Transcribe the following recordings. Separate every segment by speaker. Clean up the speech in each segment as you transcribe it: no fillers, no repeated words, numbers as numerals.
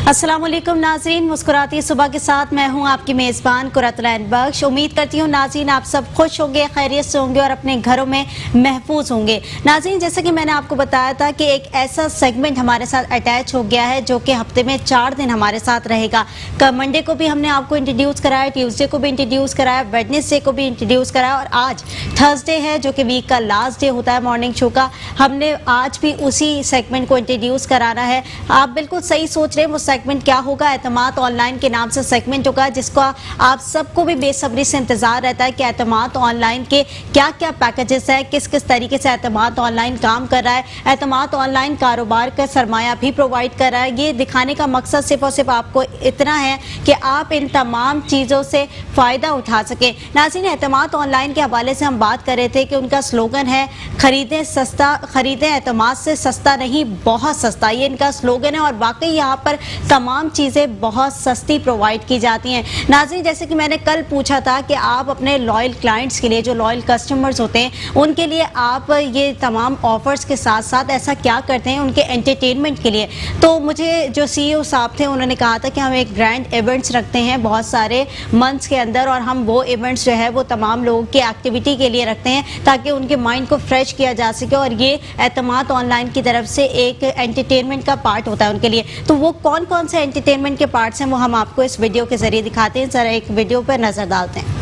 Speaker 1: अस्सलाम वालेकुम नाज़रीन, मुस्कुराती सुबह के साथ मैं हूं आपकी मेज़बान कुरतुलैन बख्श। उम्मीद करती हूं नाज़रीन आप सब खुश होंगे, खैरियत से होंगे और अपने घरों में महफूज होंगे। नाज़रीन, जैसा कि मैंने आपको बताया था कि एक ऐसा सेगमेंट हमारे साथ अटैच हो गया है जो कि हफ्ते में 4 दिन हमारे साथ रहेगा। मंडे को भी हमने आपको इंट्रोड्यूस कराया, ट्यूसडे को भी इंट्रोड्यूस कराया, वेडनेसडे को भी इंट्रोड्यूस कराया और आज थर्सडे है जो कि वीक का लास्ट डे होता है मॉर्निंग शो का। हमने आज भी उसी सेगमेंट को इंट्रोड्यूस कराना है। आप बिल्कुल सही सोच रहे हैं, वो सेगमेंट क्या होगा? एतमाद ऑनलाइन के नाम से सेगमेंट होगा, जिसका आप सबको भी बेसब्री से इंतजार रहता है कि एतमाद ऑनलाइन के क्या क्या पैकेजेस है, किस किस तरीके से एतमाद ऑनलाइन काम कर रहा है। एतमाद ऑनलाइन कारोबार का सरमाया भी प्रोवाइड कर रहा है। ये दिखाने का मकसद सिर्फ और सिर्फ आपको इतना है कि आप इन तमाम चीज़ों से फ़ायदा उठा सकें। नाज़रीन, एतमाद ऑनलाइन के हवाले से हम बात कर रहे थे कि उनका स्लोगन है खरीदें सस्ता, खरीदें एतमाद से सस्ता नहीं बहुत सस्ता। ये इनका स्लोगन है और वाकई यहाँ पर तमाम चीज़ें बहुत सस्ती प्रोवाइड की जाती हैं। नाज़रीन, जैसे कि मैंने कल पूछा था कि आप अपने लॉयल क्लाइंट्स के लिए, जो लॉयल कस्टमर्स होते हैं, उनके लिए आप ये तमाम ऑफर्स के साथ साथ ऐसा क्या करते हैं उनके एंटरटेनमेंट के लिए। तो मुझे जो CEO साहब थे उन्होंने कहा था कि हम एक ग्रैंड इवेंट्स रखते हैं बहुत सारे मंथ्स के अंदर और हम वो इवेंट्स जो है वो तमाम लोगों की एक्टिविटी के लिए रखते हैं ताकि उनके माइंड को फ्रेश किया जा सके और ये एतमाद ऑनलाइन की तरफ से एक एंटरटेनमेंट का पार्ट होता है उनके लिए। तो वो कौन कौन से एंटरटेनमेंट के पार्ट्स हैं वो हम आपको इस वीडियो के जरिए दिखाते हैं। जरा एक वीडियो पर नजर डालते हैं।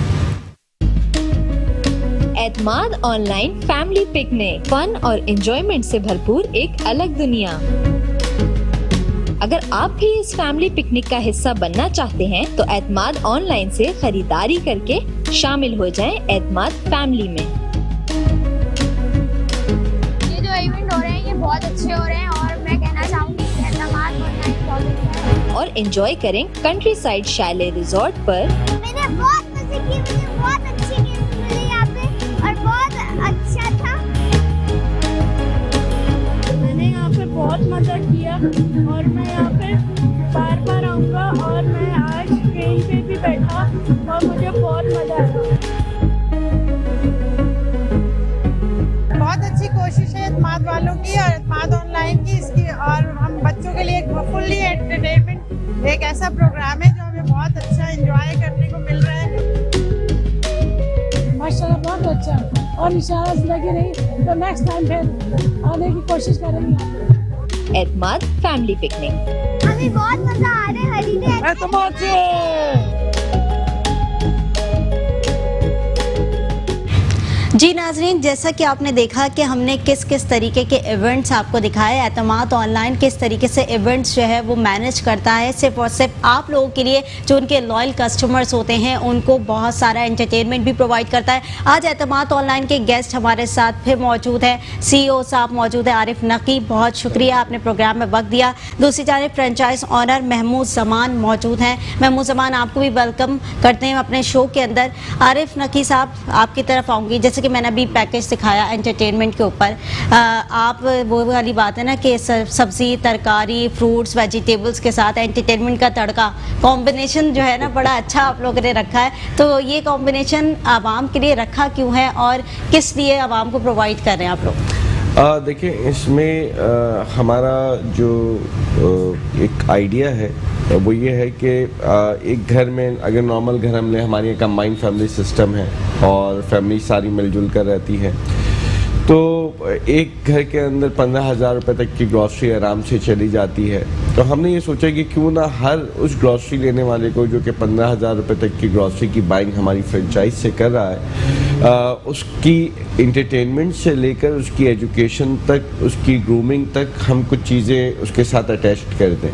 Speaker 2: एतमाद ऑनलाइन फैमिली पिकनिक, फन और एंजॉयमेंट से भरपूर एक अलग दुनिया। अगर आप भी इस फैमिली पिकनिक का हिस्सा बनना चाहते हैं तो एतमाद ऑनलाइन से खरीदारी करके शामिल हो जाएं एतमाद फैमिली में।
Speaker 3: ये जो इवेंट हो रहे हैं ये बहुत अच्छे हो रहे हैं और मैं कहना चाहूँगी कि एतमाद ऑनलाइन बहुत अच्छा है।
Speaker 2: और एंजॉय करें कंट्री साइड शैले रिजॉर्ट पर।
Speaker 3: मैंने बहुत मजे किए, मुझे बहुत अच्छी गेम्स मिली यहाँ पे और बहुत अच्छा था।
Speaker 4: मैंने यहाँ पे बहुत मज़ा किया और मैं यहाँ पे बार बार आऊँगा और मैं आज ट्रेन पे भी बैठा और मुझे बहुत मज़ा आया।
Speaker 5: बहुत अच्छी कोशिश है एतमाद वालों की और एतमाद ऑनलाइन की इसकी, और हम बच्चों के लिए एक फुल्ली एंटरटेनमेंट एक ऐसा प्रोग्राम है जो हमें बहुत अच्छा एंजॉय करने को मिल रहा है।
Speaker 4: माशाल्लाह बहुत अच्छा और इंशाल्लाह लगी रही तो नेक्स्ट टाइम फिर आने की कोशिश करेंगे।
Speaker 2: एतमाद फैमिली पिकनिक।
Speaker 3: हमें बहुत मजा आ रहा है हरीने।
Speaker 4: एतमाद से
Speaker 1: जी नाजरीन, जैसा कि आपने देखा कि हमने किस किस तरीके के इवेंट्स आपको दिखाए। एतमाद ऑनलाइन किस तरीके से इवेंट्स जो है वो मैनेज करता है सिर्फ और सिर्फ आप लोगों के लिए, जो उनके लॉयल कस्टमर्स होते हैं उनको बहुत सारा एंटरटेनमेंट भी प्रोवाइड करता है। आज एतमाद ऑनलाइन के गेस्ट हमारे साथ फिर मौजूद हैं, CEO साहब मौजूद है आरिफ नकी, बहुत शुक्रिया आपने प्रोग्राम में वक्त दिया। दूसरी जानब फ्रेंचाइज ऑनर महमूद जमान मौजूद हैं। महमूद जमान, आपको भी वेलकम करते हैं अपने शो के अंदर। आरिफ नकी साहब, आपकी तरफ आऊँगी। जैसे कि मैंने अभी पैकेज दिखाया एंटरटेनमेंट के ऊपर, आप वो वाली बात है ना कि सब्जी, तरकारी, फ्रूट्स, वेजिटेबल्स के साथ एंटरटेनमेंट का तड़का कॉम्बिनेशन जो है ना बड़ा अच्छा आप लोगों ने रखा है। तो ये कॉम्बिनेशन आवाम के लिए रखा क्यों है और किस लिए आवाम को प्रोवाइड कर रहे हैं आप लोग?
Speaker 6: देखिए, इसमें हमारा जो एक आइडिया है वो ये है कि एक घर में अगर नॉर्मल घर हमने, हमारी कंबाइंड फैमिली सिस्टम है और फैमिली सारी मिलजुल कर रहती है, तो एक घर के अंदर 15,000 रुपये तक की ग्रॉसरी आराम से चली जाती है। तो हमने ये सोचा कि क्यों ना हर उस ग्रॉसरी लेने वाले को जो कि 15,000 रुपये तक की ग्रॉसरी की बाइंग हमारी फ्रेंचाइज से कर रहा है, उसकी इंटरटेनमेंट से लेकर उसकी एजुकेशन तक, उसकी ग्रूमिंग तक हम कुछ चीज़ें उसके साथ अटैच कर दें।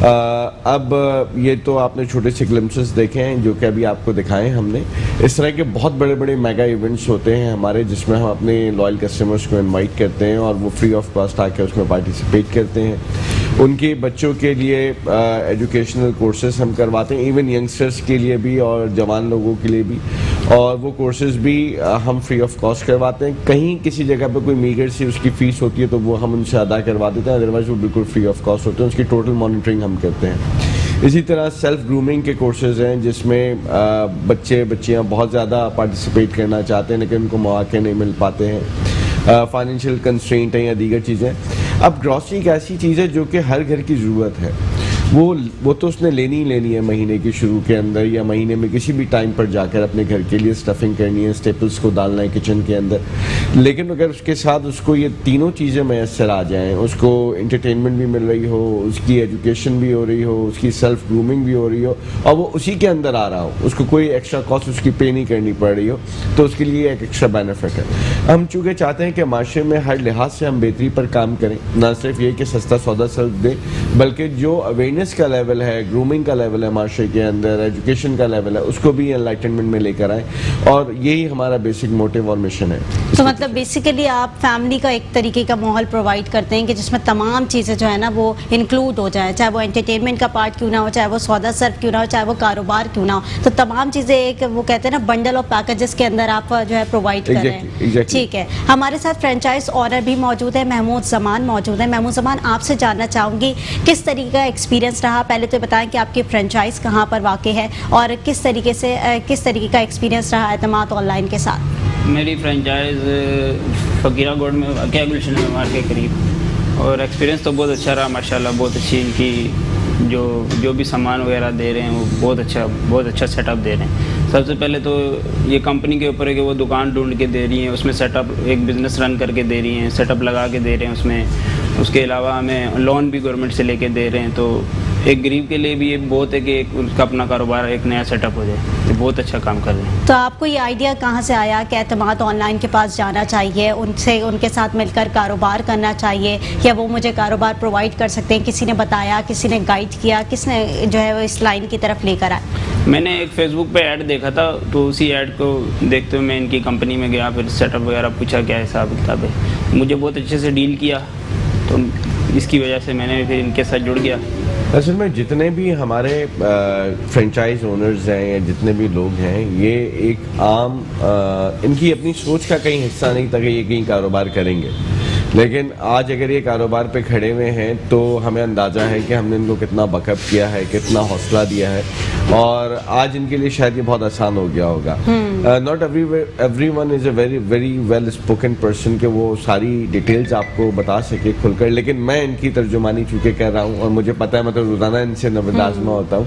Speaker 6: अब ये तो आपने छोटे से ग्लिम्पसेस देखे हैं जो कि अभी आपको दिखाए हमने। इस तरह के बहुत बड़े बड़े मेगा इवेंट्स होते हैं हमारे, जिसमें हम अपने लॉयल कस्टमर्स को इनवाइट करते हैं और वो फ्री ऑफ कॉस्ट आके उसमें पार्टिसिपेट करते हैं। उनके बच्चों के लिए एजुकेशनल कोर्सेज हम करवाते हैं, इवन यंगस्टर्स के लिए भी और जवान लोगों के लिए भी, और वो कोर्सेज भी हम फ्री ऑफ कॉस्ट करवाते हैं। कहीं किसी जगह पे कोई मीगर सी उसकी फ़ीस होती है तो वो हम उनसे अदा करवा देते हैं, अदरवाइज़ वो बिल्कुल फ्री ऑफ कॉस्ट होते हैं। उसकी टोटल मॉनिटरिंग हम करते हैं। इसी तरह सेल्फ ग्रूमिंग के कोर्सेज हैं जिसमें बच्चे बच्चियाँ बहुत ज़्यादा पार्टिसिपेट करना चाहते हैं लेकिन उनको मौके नहीं मिल पाते हैं, फाइनेंशियल कंस्ट्रेंट हैं या दीगर चीज़ें। अब ग्रॉसरी एक ऐसी चीज़ है जो कि हर घर की ज़रूरत है وہ تو اس نے لینی ہی لینی ہے مہینے کے شروع کے اندر یا مہینے میں کسی بھی ٹائم پر جا کر اپنے گھر کے لیے اسٹفنگ کرنی ہے, اسٹیپلس کو ڈالنا ہے کچن کے اندر. لیکن اگر اس کے ساتھ اس کو یہ تینوں چیزیں میسر آ جائیں, اس کو انٹرٹینمنٹ بھی مل رہی ہو, اس کی ایجوکیشن بھی ہو رہی ہو, اس کی سیلف گرومنگ بھی ہو رہی ہو, اور وہ اسی کے اندر آ رہا ہو, اس کو کوئی ایکسٹرا کاسٹ اس کی پے نہیں کرنی پڑ رہی ہو, تو اس کے لیے ایک ایکسٹرا بینیفٹ ہے. ہم چونکہ چاہتے ہیں کہ معاشرے میں ہر لحاظ سے ہم بہتری پر کام کریں, نہ صرف یہ کہ سستا سودا سلف دیں, بلکہ جو اویئرنیس کا لیول ہے, گرومنگ کا لیول ہے معاشرے کے اندر, ایجوکیشن کا لیول ہے, اس کو بھی انلائٹنمنٹ میں لے کر آئیں, اور یہی ہمارا بیسک موٹیو اور مشن ہے.
Speaker 1: تو مطلب بیسیکلی آپ فیملی کا ایک طریقے کا ماحول پرووائڈ کرتے ہیں کہ جس میں تمام چیزیں جو ہے نا وہ انکلوڈ ہو جائیں, چاہے وہ انٹرٹینمنٹ کا پارٹ کیوں نہ ہو, چاہے وہ سودا سرف کیوں نہ ہو, چاہے وہ کاروبار کیوں نہ ہو, تو تمام چیزیں ایک وہ کہتے ہیں نا بنڈل آف پیکجز کے اندر آپ جو ہے پرووائڈ کر رہے ہیں. ٹھیک ہے, ہمارے ساتھ فرینچائز آنر بھی موجود ہے, محمود زمان موجود ہے. محمود زمان, آپ سے جاننا چاہوں گی کس طریقے کا ایکسپیرینس رہا. پہلے تو بتائیں کہ آپ کی فرینچائز کہاں پر واقع ہے اور کس طریقے کا ایکسپیرینس رہا اعتماد آن لائن کے ساتھ.
Speaker 7: میری فرینچائز فقیرہ گوڑ میں واقع ہے, گلشن مار کے قریب, اور ایکسپیرینس تو بہت اچھا رہا ماشاءاللہ. بہت اچھی ان کی جو بھی سامان وغیرہ دے رہے ہیں وہ بہت اچھا سیٹ اپ دے رہے ہیں. سب سے پہلے تو یہ کمپنی کے اوپر ہے کہ وہ دکان ڈھونڈ کے دے رہی ہیں, اس میں سیٹ اپ ایک بزنس رن کر کے دے رہی ہیں, سیٹ اپ لگا کے دے رہے ہیں اس میں. اس کے علاوہ ہمیں لون بھی گورنمنٹ سے لے کے دے رہے ہیں, تو ایک غریب کے لیے بھی یہ بہت ہے کہ اس کا اپنا کاروبار ایک نیا سیٹ اپ ہو جائے. یہ بہت اچھا کام کر رہے ہیں.
Speaker 1: تو آپ کو یہ آئیڈیا کہاں سے آیا کہ اعتماد آن لائن کے پاس جانا چاہیے, ان کے ساتھ مل کر کاروبار کرنا چاہیے, یا وہ مجھے کاروبار پرووائڈ کر سکتے ہیں؟ کسی نے بتایا, کسی نے گائیڈ کیا, کس نے جو ہے وہ اس لائن کی طرف لے کر آئے؟
Speaker 7: میں نے ایک فیس بک پہ ایڈ دیکھا تھا, تو اسی ایڈ کو دیکھتے ہوئے میں ان کی کمپنی میں گیا, پھر سیٹ اپ وغیرہ پوچھا کیا حساب کتاب ہے. مجھے بہت اچھے سے ڈیل کیا, تو اس کی وجہ سے میں نے پھر ان کے ساتھ جڑ گیا.
Speaker 6: اصل میں جتنے بھی ہمارے فرینچائز اونرز ہیں یا جتنے بھی لوگ ہیں, یہ ایک عام ان کی اپنی سوچ کا کہیں حصہ نہیں تھا کہ یہ کہیں کاروبار کریں گے. لیکن آج اگر یہ کاروبار پہ کھڑے ہوئے ہیں تو ہمیں اندازہ ہے کہ ہم نے ان کو کتنا بیک اپ کیا ہے, کتنا حوصلہ دیا ہے, اور آج ان کے لیے شاید یہ بہت آسان ہو گیا ہوگا. Not everyone is a very very well spoken person کہ وہ ساری ڈیٹیلز آپ کو بتا سکے کھل کر, لیکن میں ان کی ترجمانی چونکہ کر رہا ہوں اور مجھے پتہ ہے مطلب روزانہ ان سے نوید آزما ہوتا ہوں,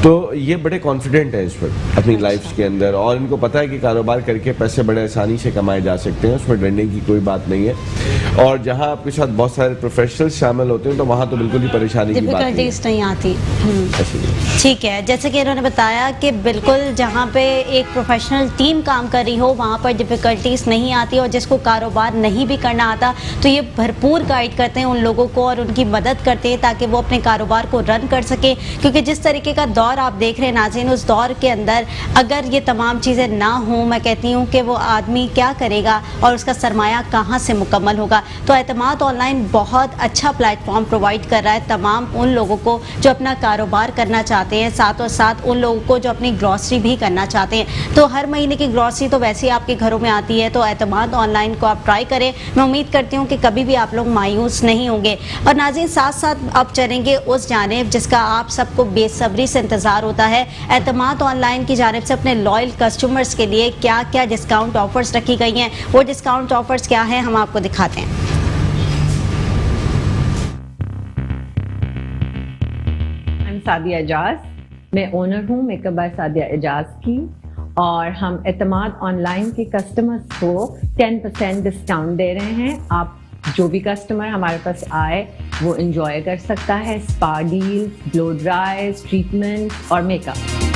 Speaker 6: تو یہ بڑے کانفیڈنٹ ہیں اس پر اپنی لائفس کے اندر, اور ان کو پتہ ہے کہ کاروبار کر کے پیسے بڑے آسانی سے کمائے جا سکتے ہیں, اس میں ڈرنے کی کوئی بات نہیں ہے. اور جہاں آپ کے ساتھ بہت سارے پروفیشنل شامل ہوتے ہیں تو وہاں تو بالکل ہی پریشانی کی بات
Speaker 1: نہیں آتی. ٹھیک ہے, جیسے کہ انہوں نے بتایا کہ بالکل جہاں پہ ایک پروفیشنل ٹیم کام کر رہی ہو وہاں پر ڈفیکلٹیز نہیں آتی, اور جس کو کاروبار نہیں بھی کرنا آتا تو یہ بھرپور گائیڈ کرتے ہیں ان لوگوں کو اور ان کی مدد کرتے ہیں تاکہ وہ اپنے کاروبار کو رن کر سکیں. کیونکہ جس طریقے کا دور آپ دیکھ رہے ہیں ناظرین, اس دور کے اندر اگر یہ تمام چیزیں نہ ہوں, میں کہتی ہوں کہ وہ آدمی کیا کرے گا اور اس کا سرمایہ کہاں سے مکمل ہوگا. تو اعتماد آن لائن بہت اچھا پلیٹ فارم پرووائڈ کر رہا ہے تمام ان لوگوں کو جو اپنا کاروبار کرنا چاہتے ہیں, ساتھ اور ساتھ ان لوگوں کو جو اپنی گروسری بھی کرنا چاہتے ہیں. تو ہر مہینے کی گروسری تو ویسے ہی آپ کے گھروں میں آتی ہے, تو اعتماد آن لائن کو آپ ٹرائی کریں. میں امید کرتی ہوں کہ کبھی بھی آپ لوگ مایوس نہیں ہوں گے. اور ناظرین, ساتھ ساتھ آپ چلیں گے اس جانب جس کا آپ سب کو بے صبری سے انتظار ہوتا ہے. اعتماد آن لائن کی جانب سے اپنے لائل کسٹمرز کے لیے کیا کیا ڈسکاؤنٹ آفرز رکھی گئی ہیں, وہ ڈسکاؤنٹ آفرز کیا ہیں ہم آپ کو دکھاتے ہیں.
Speaker 8: سعدیہ اعجاز, میں اونر ہوں میک اپ بائی سعدیہ اعجاز کی, اور ہم اعتماد آن لائن کے کسٹمرز کو 10% ڈسکاؤنٹ دے رہے ہیں. آپ جو بھی کسٹمر ہمارے پاس آئے وہ انجوائے کر سکتا ہے اسپا ڈیل, بلو ڈرائز, ٹریٹمنٹ اور میک اپ.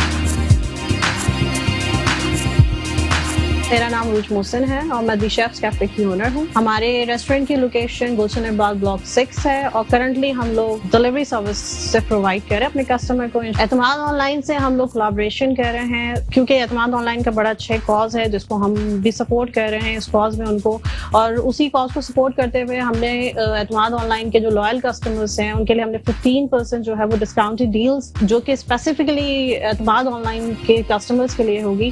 Speaker 9: میرا نام روج محسن ہے اور میں دی شیفز کیفے کی اونر ہوں. ہمارے ریسٹورینٹ کی لوکیشن گلشن اقبال بلاک 6 ہے, اور کرنٹلی ہم لوگ ڈلیوری سروس سے پرووائڈ کر رہے ہیں اپنے کسٹمر کو. اعتماد آن لائن سے ہم لوگ کولیبریشن کر رہے ہیں کیونکہ اعتماد آن لائن کا بڑا اچھا کاز ہے جس کو ہم بھی سپورٹ کر رہے ہیں اس کاز میں ان کو, اور اسی کاز کو سپورٹ کرتے ہوئے ہم نے اعتماد آن لائن کے جو لوئل کسٹمرس ہیں ان کے لیے ہم نے 15% جو ہے وہ ڈسکاؤنٹڈ ڈیلز جو کہ اسپیسیفکلی اعتماد آن لائن کے کسٹمرس کے لیے ہوگی.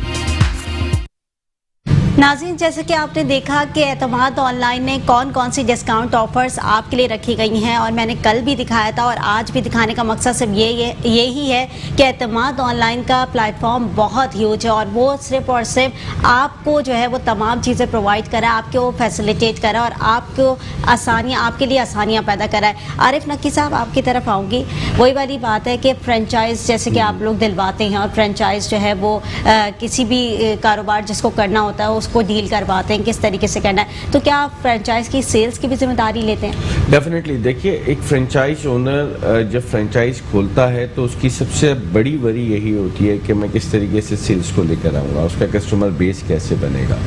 Speaker 1: नाज़रीन, जैसे कि आपने देखा कि एतमाद ऑनलाइन ने कौन कौन सी डिस्काउंट ऑफर्स आपके लिए रखी गई हैं, और मैंने कल भी दिखाया था और आज भी दिखाने का मकसद सिर्फ यही है कि एतमाद ऑनलाइन का प्लेटफॉर्म बहुत ह्यूज है और वो सिर्फ और सिर्फ आपको जो है वो तमाम चीज़ें प्रोवाइड करा, आपको फैसिलिटेट करा और आपको आसानियाँ, आपके लिए आसानियाँ पैदा करा है। आरिफ नकी साहब, आपकी तरफ आऊँगी। वही वाली बात है कि फ्रेंचाइज जैसे कि आप लोग दिलवाते हैं और फ्रेंचाइज जो है वो किसी भी कारोबार जिसको करना होता है उसको डील करवाते हैं किस तरीके से करना है, तो क्या आप फ्रेंचाइज की सेल्स की भी जिम्मेदारी लेते हैं?
Speaker 6: डेफिनेटली। देखिए, एक फ्रेंचाइज ओनर जब फ्रेंचाइज खोलता है तो उसकी सबसे बड़ी वरी यही होती है कि मैं किस तरीके से सेल्स को लेकर आऊँगा, उसका कस्टमर बेस कैसे बनेगा।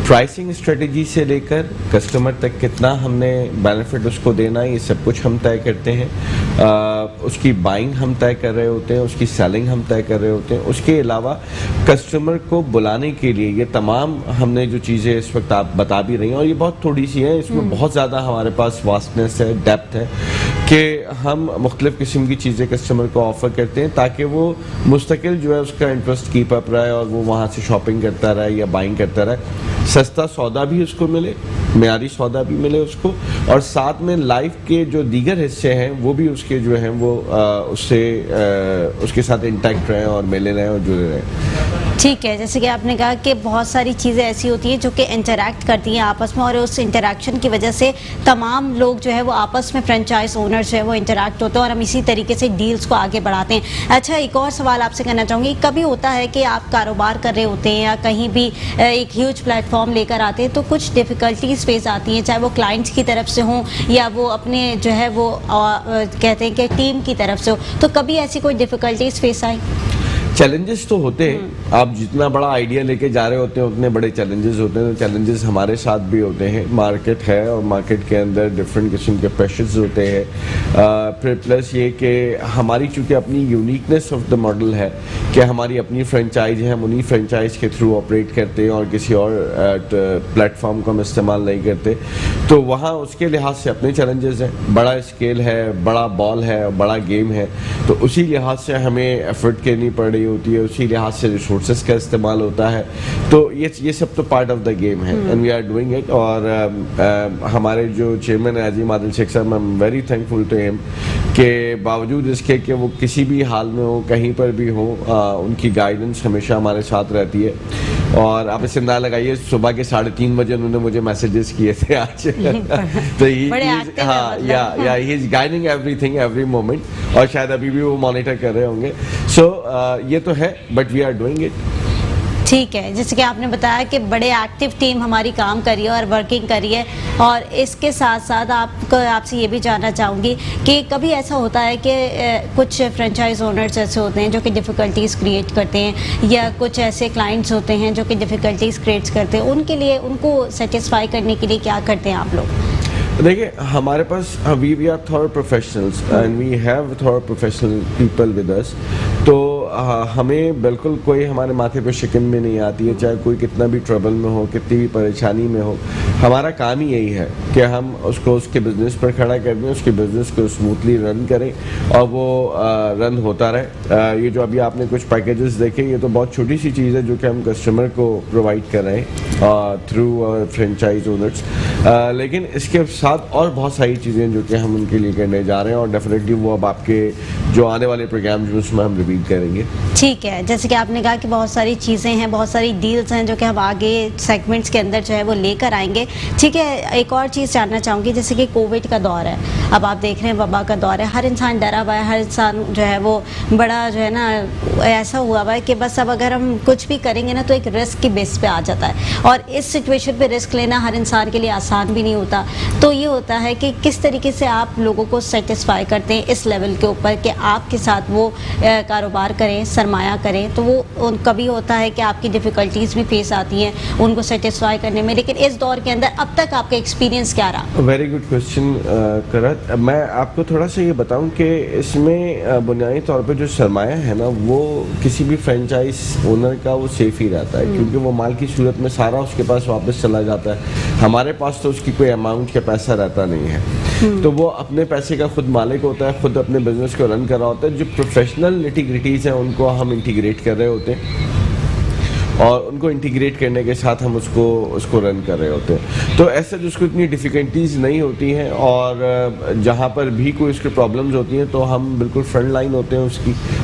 Speaker 6: प्राइसिंग स्ट्रेटजी से लेकर कस्टमर तक कितना हमने बेनिफिट उसको देना है, ये सब कुछ हम तय करते हैं। उसकी बाइंग हम तय कर रहे होते हैं, उसकी सेलिंग हम तय कर रहे होते हैं। उसके अलावा कस्टमर को बुलाने के लिए ये तमाम हमने जो चीज़ें इस वक्त आप बता भी रही हैं, और ये बहुत थोड़ी सी हैं, इसमें बहुत ज़्यादा हमारे पास वास्टनेस है, डेप्थ है कि हम मुख्तलिफ़ किस्म की चीज़ें कस्टमर को ऑफ़र करते हैं ताकि वो मुस्तकिल जो है उसका इंटरेस्ट कीप अप रहे और वो वहाँ से शॉपिंग करता रहे या बाइंग करता रहे। सस्ता सौदा भी उसको मिले, मेयारी सौदा भी मिले उसको, और साथ में लाइफ के जो दीगर हिस्से हैं वो भी उसके जो हैं वो उसके साथ इंटैक्ट रहें और मिले रहें और जुड़े रहें।
Speaker 1: ठीक है, जैसे कि आपने कहा कि बहुत सारी चीज़ें ऐसी होती हैं जो कि इंटरैक्ट करती हैं आपस में, और उस इंटरैक्शन की वजह से तमाम लोग जो है वो आपस में फ्रेंचाइज ओनर्स जो है वो इंटरैक्ट होते हैं और हम इसी तरीके से डील्स को आगे बढ़ाते हैं। अच्छा, एक और सवाल आपसे करना चाहूँगी। कभी होता है कि आप कारोबार कर रहे होते हैं या कहीं भी एक ह्यूज प्लेटफॉर्म लेकर आते हैं तो कुछ डिफ़िकल्टीज फेस आती हैं, चाहे वो क्लाइंट्स की तरफ से हों या वो अपने जो है वो कहते हैं कि टीम की तरफ से हो, तो कभी ऐसी कोई डिफ़िकल्टीज फेस आई?
Speaker 6: चैलेंजेस तो होते हैं। आप जितना बड़ा आइडिया लेके जा रहे होते हैं उतने बड़े चैलेंजेस होते हैं। तो चैलेंजेस हमारे साथ भी होते हैं। मार्केट है और मार्केट के अंदर डिफरेंट किस्म के प्रेशर्स होते हैं। फिर प्लस ये कि हमारी चूँकि अपनी यूनिकनेस ऑफ द मॉडल है कि हमारी अपनी फ्रेंचाइज है, हम उन्हीं फ्रेंचाइज के थ्रू ऑपरेट करते हैं और किसी और प्लेटफॉर्म को हम इस्तेमाल नहीं करते, तो वहाँ उसके लिहाज से अपने चैलेंजेस हैं। बड़ा स्केल है, बड़ा बॉल है, बड़ा गेम है, तो उसी लिहाज से हमें एफर्ट करनी पड़ रही होती है, उसी लिहाज से रिसोर्सेज का इस्तेमाल होता है। तो ये सब तो पार्ट ऑफ द गेम है and we are doing it. और हमारे जो चेयरमैन है अजीम आदिल शेख साहब, I am very thankful to him के बावजूद इसके कि वो किसी भी हाल में हो, कहीं पर भी हो, उनकी गाइडेंस हमेशा हमारे साथ रहती है। और आप इसे अंदाजा लगाइए, सुबह के 3:30 बजे उन्होंने मुझे मैसेजेस किए थे आज तो he is guiding everything every moment, और शायद अभी भी वो मॉनिटर कर रहे होंगे। सो ये तो है, but we are doing it.
Speaker 1: ठीक है, जैसे कि आपने बताया कि बड़े एक्टिव टीम हमारी काम कर रही है और वर्किंग कर रही है, और इसके साथ साथ आपसे ये भी जानना चाहूँगी कि कभी ऐसा होता है कि कुछ फ्रेंचाइज ओनर्स ऐसे होते हैं जो कि डिफ़िकल्टीज़ क्रिएट करते हैं, या कुछ ऐसे क्लाइंट्स होते हैं जो कि डिफ़िकल्टीज़ क्रिएट करते हैं, उनके लिए उनको सेटिस्फाई करने के लिए क्या करते हैं आप लोग?
Speaker 6: देखिए, हमारे पास we are thorough professionals and we have thorough professional people with us. तो हमें बिल्कुल कोई हमारे माथे पे शिकन भी नहीं आती है, चाहे कोई कितना भी ट्रबल में हो, कितनी भी परेशानी में हो। हमारा काम ही यही है कि हम उसको उसके बिज़नेस पर खड़ा कर दें, उसके बिज़नेस को स्मूथली रन करें और वो रन होता रहे। ये जो अभी आपने कुछ पैकेजेस देखे, ये तो बहुत छोटी सी चीज़ है जो कि हम कस्टमर को प्रोवाइड कर रहे हैं थ्रू फ्रेंचाइज ओनर्स, लेकिन इसके साथ और बहुत सारी चीज़ें जो कि हम उनके लिए करने जा रहे हैं, और डेफिनेटली वो अब आपके जो आने वाले प्रोग्राम जो उसमें हम रिवील करेंगे।
Speaker 1: ठीक है, जैसे कि आपने कहा कि बहुत सारी चीज़ें हैं, बहुत सारी डील्स हैं जो कि हम आगे सेगमेंट्स के अंदर जो है वो लेकर आएंगे। ठीक है, एक और चीज़ जानना चाहूँगी, जैसे कि कोविड का दौर है, अब आप देख रहे हैं वबा का दौर है, हर इंसान डरा हुआ है, हर इंसान जो है वो बड़ा जो है ना ऐसा हुआ हुआ है कि बस अब अगर हम कुछ भी करेंगे ना तो एक रिस्क की बेस पे आ जाता है, और इस सिचुएशन पे रिस्क लेना हर इंसान के लिए आसान भी नहीं होता। तो ये होता है कि किस तरीके से आप लोगों को सेटिस्फाई करते हैं इस लेवल के ऊपर कि आपके साथ वो कारोबार करें, सरमाया करें, तो वो कभी होता है कि आपकी डिफ़िकल्टीज़ भी फेस आती हैं उनको सेटिस्फाई करने में, लेकिन इस दौर के अंदर अब तक आपका एक्सपीरियंस क्या रहा?
Speaker 6: वेरी गुड क्वेश्चन करत। मैं आपको थोड़ा सा ये बताऊं कि इसमें बुनियादी तौर पे जो सरमाया है ना, वो किसी भी फ्रेंचाइज ओनर का वो सेफ ही रहता है, क्योंकि वो माल की सूरत में सारा उसके पास वापस चला जाता है। हमारे पास तो उसकी कोई अमाउंट का पैसा रहता नहीं है, तो वो अपने पैसे का खुद मालिक होता है, खुद अपने बिजनेस को रन कर रहा होता है। जो प्रोफेशनल निटी ग्रिटीज़ हैं उनको हम इंटीग्रेट कर रहे होते हैं, اور ان کو انٹیگریٹ کرنے کے ساتھ ہم اس کو رن کر رہے ہوتے ہیں. تو ایسا جو اس کو اتنی ڈیفیکلٹیز نہیں ہوتی ہیں, اور جہاں پر بھی کوئی اس کی پرابلمز ہوتی ہیں تو ہم بالکل فرنٹ لائن ہوتے ہیں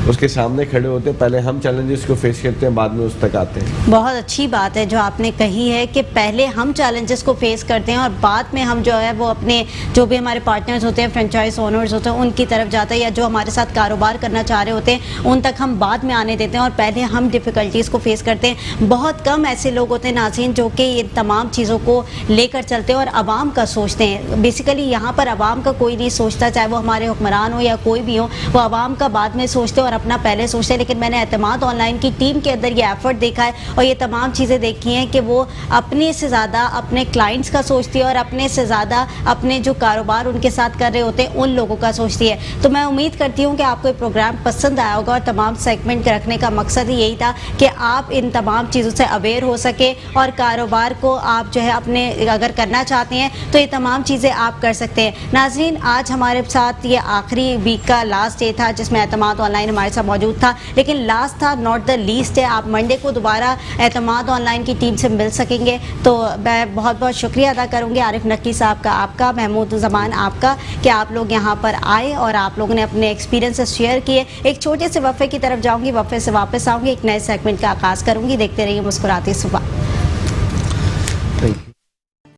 Speaker 6: اس کے سامنے کھڑے ہوتے ہیں. پہلے ہم چیلنجز کو فیس کرتے ہیں, بعد میں اس تک آتے ہیں.
Speaker 1: بہت اچھی بات ہے جو آپ نے کہی ہے کہ پہلے ہم چیلنجز کو فیس کرتے ہیں اور بعد میں ہم جو ہے وہ اپنے جو بھی ہمارے پارٹنرز ہوتے ہیں, فرینچائز اونرز ہوتے ہیں, ان کی طرف جاتے ہیں, یا جو ہمارے ساتھ کاروبار کرنا چاہ رہے ہوتے ہیں ان تک ہم بعد میں آنے دیتے ہیں اور پہلے ہم ڈیفیکلٹیز کو فیس کرتے ہیں. بہت کم ایسے لوگ ہوتے ہیں ناظرین جو کہ ان تمام چیزوں کو لے کر چلتے ہیں اور عوام کا سوچتے ہیں. بیسیکلی یہاں پر عوام کا کوئی نہیں سوچتا, چاہے وہ ہمارے حکمران ہو یا کوئی بھی ہو, وہ عوام کا بعد میں سوچتے ہیں اور اپنا پہلے سوچتے ہیں. لیکن میں نے اعتماد آن لائن کی ٹیم کے اندر یہ ایفرٹ دیکھا ہے اور یہ تمام چیزیں دیکھی ہیں کہ وہ اپنے سے زیادہ اپنے کلائنٹس کا سوچتی ہے اور اپنے سے زیادہ اپنے جو کاروبار ان کے ساتھ کر رہے ہوتے ہیں ان لوگوں کا سوچتی ہے. تو میں امید کرتی ہوں کہ آپ کو یہ پروگرام پسند آیا ہوگا, اور تمام سیگمنٹ رکھنے کا مقصد ہی یہی تھا کہ آپ ان تمام چیزوں سے اویئر ہو سکے اور کاروبار کو آپ جو ہے اپنے اگر کرنا چاہتے ہیں تو یہ تمام چیزیں آپ کر سکتے ہیں. ناظرین, آج ہمارے ساتھ یہ آخری ویک کا لاسٹ ڈے تھا جس میں اعتماد آن لائن ہمارے ساتھ موجود تھا, لیکن لاسٹ تھا ناٹ دا لیسٹ ہے. آپ منڈے کو دوبارہ اعتماد آن لائن کی ٹیم سے مل سکیں گے. تو میں بہت بہت شکریہ ادا کروں گی عارف نقوی صاحب کا, آپ کا, محمود زمان آپ کا, کہ آپ لوگ یہاں پر آئے اور آپ لوگوں نے اپنے ایکسپیرینسز شیئر کیے. ایک چھوٹے سے وقفے کی طرف جاؤں گی, وقفے سے واپس آؤں گی, ایک نئے سیگمنٹ کا آغاز کروں گی. دیکھتے رہیے مسکراتی صبح.